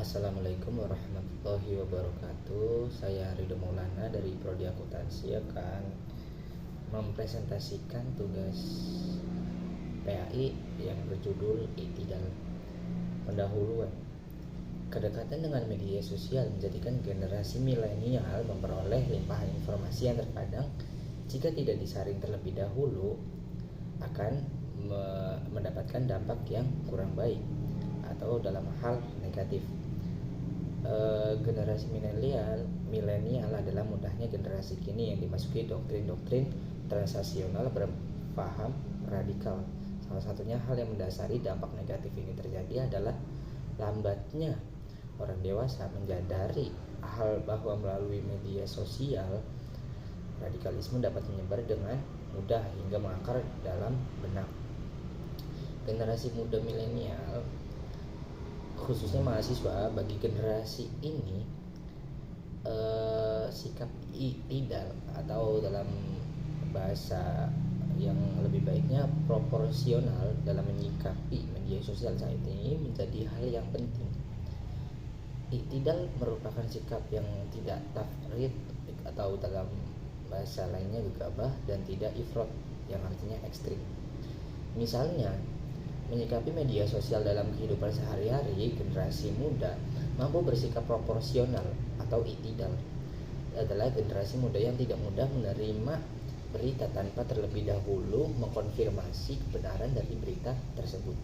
Assalamualaikum warahmatullahi wabarakatuh. Saya Ridho Maulana dari Prodi Akuntansi akan mempresentasikan tugas PAI yang berjudul I'tidal. Pendahuluan. Kedekatan dengan media sosial menjadikan generasi milenial memperoleh limpahan informasi yang terkadang jika tidak disaring terlebih dahulu akan mendapatkan dampak yang kurang baik atau dalam hal negatif. Generasi milenial adalah mudahnya generasi kini yang dimasuki doktrin-doktrin transaksional berpaham radikal. Salah satunya hal yang mendasari dampak negatif ini terjadi adalah lambatnya orang dewasa menyadari hal bahwa melalui media sosial radikalisme dapat menyebar dengan mudah hingga mengakar dalam benak. Generasi muda milenial, khususnya mahasiswa, bagi generasi ini sikap i'tidal atau dalam bahasa yang lebih baiknya proporsional dalam menyikapi media sosial saat ini menjadi hal yang penting. I'tidal merupakan sikap yang tidak tafrid atau dalam bahasa lainnya gegabah dan tidak ifrat yang artinya ekstrim. Misalnya, menyikapi media sosial dalam kehidupan sehari-hari, generasi muda mampu bersikap proporsional atau i'tidal adalah generasi muda yang tidak mudah menerima berita tanpa terlebih dahulu mengkonfirmasi kebenaran dari berita tersebut,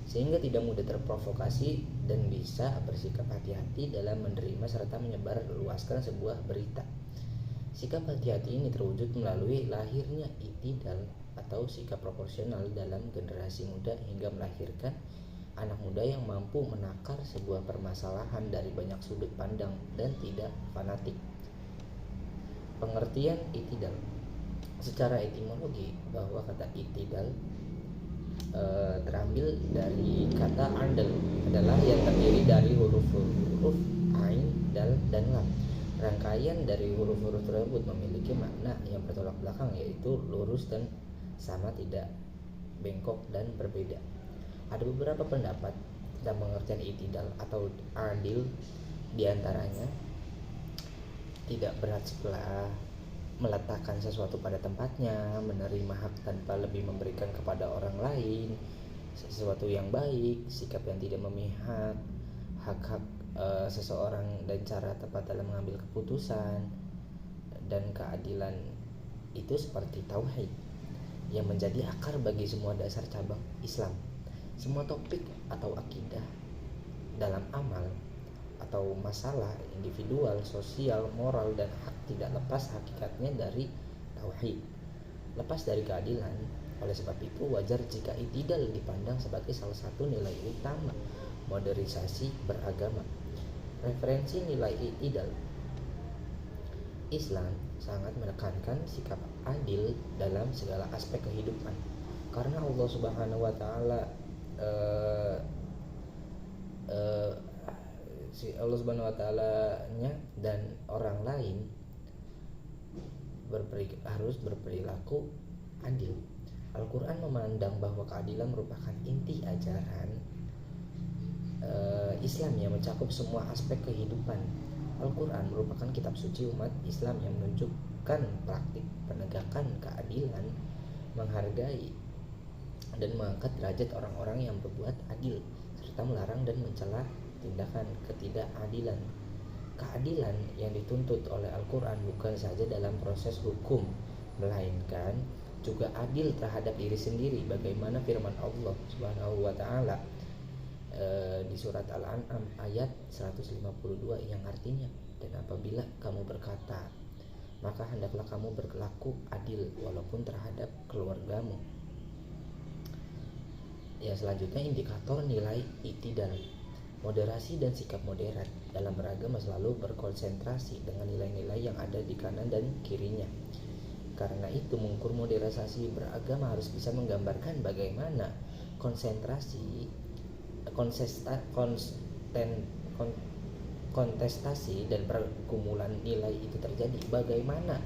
sehingga tidak mudah terprovokasi dan bisa bersikap hati-hati dalam menerima serta menyebarluaskan sebuah berita. Sikap hati-hati ini terwujud melalui lahirnya i'tidal atau sikap proporsional dalam generasi muda hingga melahirkan anak muda yang mampu menakar sebuah permasalahan dari banyak sudut pandang dan tidak fanatik. Pengertian i'tidal. Secara etimologi, bahwa kata i'tidal terambil dari kata adl, adalah yang terdiri dari huruf ain, dal, dan lam. Rangkaian dari huruf-huruf tersebut memiliki makna yang bertolak belakang, yaitu lurus dan sama, tidak bengkok dan berbeda. Ada beberapa pendapat tentang pengertian i'tidal atau adil, diantaranya tidak berat sebelah, meletakkan sesuatu pada tempatnya, menerima hak tanpa lebih memberikan kepada orang lain, sesuatu yang baik, sikap yang tidak memihak, hak-hak seseorang dan cara tepat dalam mengambil keputusan, dan keadilan itu seperti tauhid yang menjadi akar bagi semua dasar cabang Islam. Semua topik atau akidah dalam amal atau masalah individual, sosial, moral, dan hak tidak lepas hakikatnya dari tauhid, lepas dari keadilan. Oleh sebab itu wajar jika i'tidal dipandang sebagai salah satu nilai utama modernisasi beragama. Referensi nilai i'tidal. Islam sangat menekankan sikap adil dalam segala aspek kehidupan, karena Allah Subhanahu wa taala Allah Subhanahu wa taala-nya dan orang lain harus berperilaku adil. Al-Quran memandang bahwa keadilan merupakan inti ajaran Islam yang mencakup semua aspek kehidupan. Al-Quran merupakan kitab suci umat Islam yang menunjukkan praktik penegakan keadilan, menghargai dan mengangkat derajat orang-orang yang berbuat adil, serta melarang dan mencela tindakan ketidakadilan. Keadilan yang dituntut oleh Al-Quran bukan saja dalam proses hukum, melainkan juga adil terhadap diri sendiri, bagaimana firman Allah Subhanahu wa taala di surat Al-An'am ayat 152 yang artinya, dan apabila kamu berkata, maka hendaklah kamu berlaku adil walaupun terhadap keluargamu. Ya, selanjutnya indikator nilai i'tidal. Moderasi dan sikap moderat dalam beragama selalu berkonsentrasi dengan nilai-nilai yang ada di kanan dan kirinya. Karena itu mengukur moderasi beragama harus bisa menggambarkan bagaimana kontestasi dan pergumulan nilai itu terjadi. Bagaimana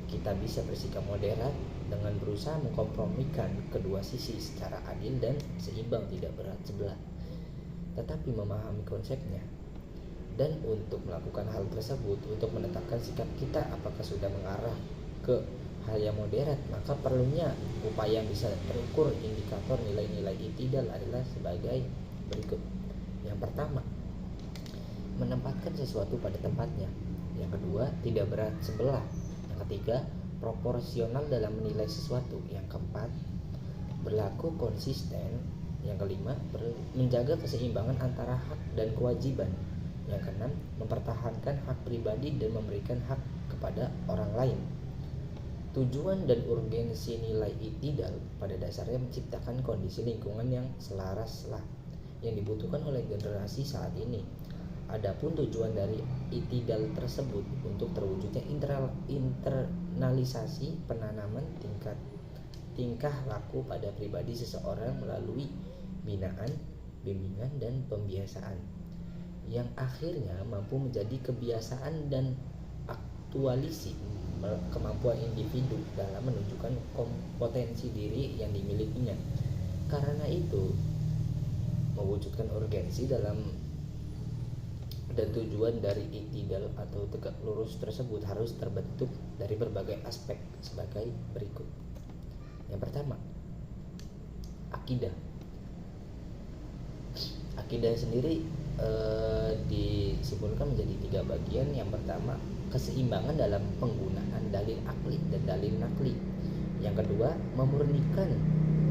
kita bisa bersikap moderat dengan berusaha mengkompromikan kedua sisi secara adil dan seimbang, tidak berat sebelah. Tetapi memahami konsepnya, Dan untuk melakukan hal tersebut, untuk menetapkan sikap kita apakah sudah mengarah ke hal yang moderat, maka perlunya upaya yang bisa terukur indikator nilai-nilai i'tidal adalah sebagai berikut. Yang pertama, menempatkan sesuatu pada tempatnya. Yang kedua, tidak berat sebelah. Yang ketiga, proporsional dalam menilai sesuatu. Yang keempat, berlaku konsisten. Yang kelima, menjaga keseimbangan antara hak dan kewajiban. Yang keenam, mempertahankan hak pribadi dan memberikan hak kepada orang lain. Tujuan dan urgensi nilai i'tidal pada dasarnya menciptakan kondisi lingkungan yang selaraslah yang dibutuhkan oleh generasi saat ini. Adapun tujuan dari i'tidal tersebut untuk terwujudnya internalisasi penanaman tingkah laku pada pribadi seseorang melalui binaan, bimbingan, dan pembiasaan yang akhirnya mampu menjadi kebiasaan dan aktualisasi kemampuan individu dalam menunjukkan kompetensi diri yang dimilikinya. Karena itu, mewujudkan urgensi dalam dan tujuan dari i'tidal atau tegak lurus tersebut harus terbentuk dari berbagai aspek sebagai berikut. Yang pertama, akidah. Akidah sendiri disimpulkan menjadi 3 bagian. Yang pertama, keseimbangan dalam penggunaan dalil akli dan dalil nakli. Yang kedua, memurnikan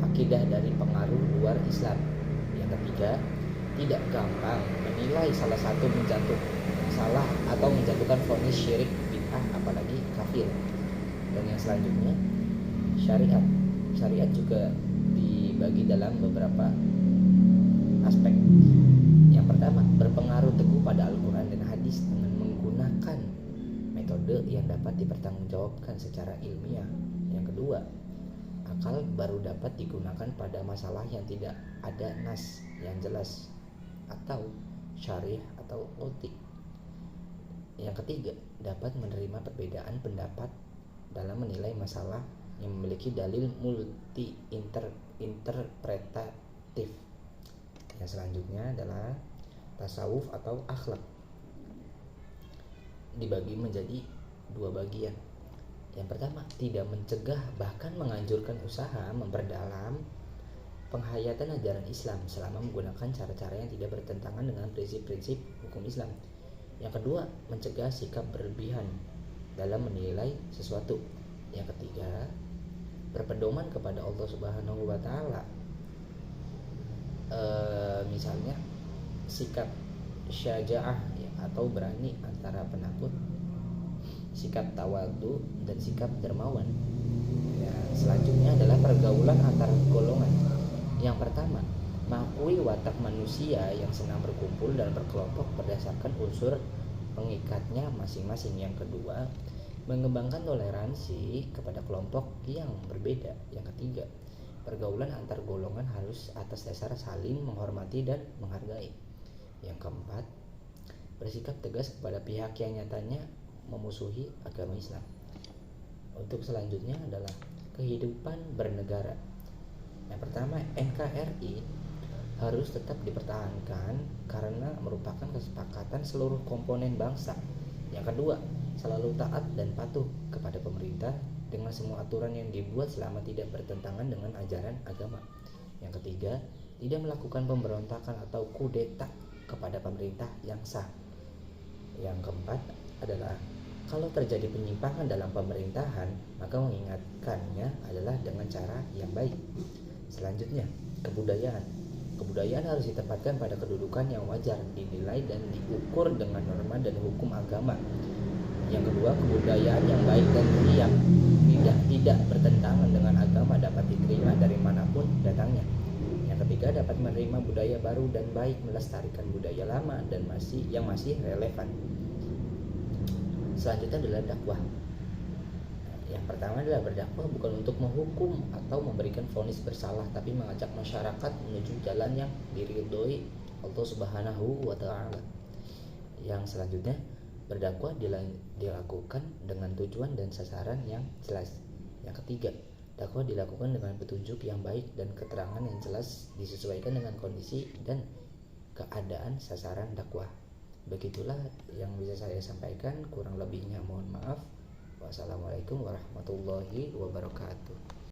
akidah dari pengaruh luar Islam. Yang ketiga, tidak gampang menilai salah satu salah atau menjatuhkan vonis syirik, bid'ah, apalagi kafir. Dan yang selanjutnya, syariat. Syariat juga dibagi dalam beberapa aspek. Yang pertama, berpengaruh teguh pada Al-Quran dan hadis dengan menggunakan metode yang dapat dipertanggungjawabkan secara ilmiah. Yang kedua, akal baru dapat digunakan pada masalah yang tidak ada nas yang jelas atau syarih atau qoti. Yang ketiga, dapat menerima perbedaan pendapat dalam menilai masalah yang memiliki dalil multi interpretatif. Yang selanjutnya adalah tasawuf atau akhlak, dibagi menjadi 2 bagian. Yang pertama, tidak mencegah bahkan menganjurkan usaha memperdalam penghayatan ajaran Islam selama menggunakan cara-cara yang tidak bertentangan dengan prinsip-prinsip hukum Islam. Yang kedua, mencegah sikap berlebihan dalam menilai sesuatu. Yang ketiga, berpedoman kepada Allah Subhanahu wa taala. Misalnya sikap syaja'ah ya, atau berani antara penakut, sikap tawadu, dan sikap dermawan. Ya, selanjutnya adalah pergaulan antar golongan. Yang pertama, mengakui watak manusia yang senang berkumpul dan berkelompok berdasarkan unsur pengikatnya masing-masing. Yang kedua, mengembangkan toleransi kepada kelompok yang berbeda. Yang ketiga, pergaulan antar golongan harus atas dasar saling menghormati dan menghargai. Yang keempat, bersikap tegas kepada pihak yang nyatanya memusuhi agama Islam. Untuk selanjutnya adalah kehidupan bernegara. Yang pertama, NKRI harus tetap dipertahankan karena merupakan kesepakatan seluruh komponen bangsa. Yang kedua, selalu taat dan patuh kepada pemerintah dengan semua aturan yang dibuat selama tidak bertentangan dengan ajaran agama. Yang ketiga, tidak melakukan pemberontakan atau kudeta kepada pemerintah yang sah. Yang keempat adalah kalau terjadi penyimpangan dalam pemerintahan, maka mengingatkannya adalah dengan cara yang baik. Selanjutnya, kebudayaan. Kebudayaan harus ditempatkan pada kedudukan yang wajar, dinilai dan diukur dengan norma dan hukum agama. Yang kedua, kebudayaan yang baik dan yang tidak bertentangan dengan agama dapat diterima dari manapun datangnya. Yang ketiga, dapat menerima budaya baru dan baik melestarikan budaya lama dan yang masih relevan. Selanjutnya adalah dakwah. Yang pertama adalah berdakwah bukan untuk menghukum atau memberikan vonis bersalah, tapi mengajak masyarakat menuju jalan yang diridhoi Allah Subhanahu wa taala. Yang selanjutnya, berdakwah dilakukan dengan tujuan dan sasaran yang jelas. Yang ketiga, dakwah dilakukan dengan petunjuk yang baik dan keterangan yang jelas disesuaikan dengan kondisi dan keadaan sasaran dakwah. Begitulah yang bisa saya sampaikan, kurang lebihnya mohon maaf. Wassalamualaikum warahmatullahi wabarakatuh.